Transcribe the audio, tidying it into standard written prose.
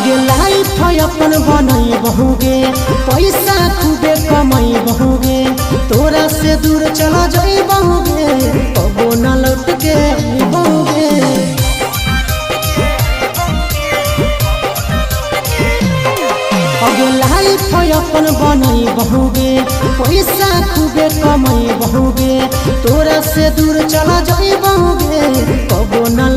आगे लाइफ अपन बनई बहुगे, पैसा खूबे कमाई बहुगे, तोरा से दूर चला जाई बहुगे, कबो न लौट के आई बहुगे। आगे लाइफ अपन बनई बहुगे, पैसा खूबे कमाई बहुगे, तोरा से दूर चला जाई बहुगे, कबो न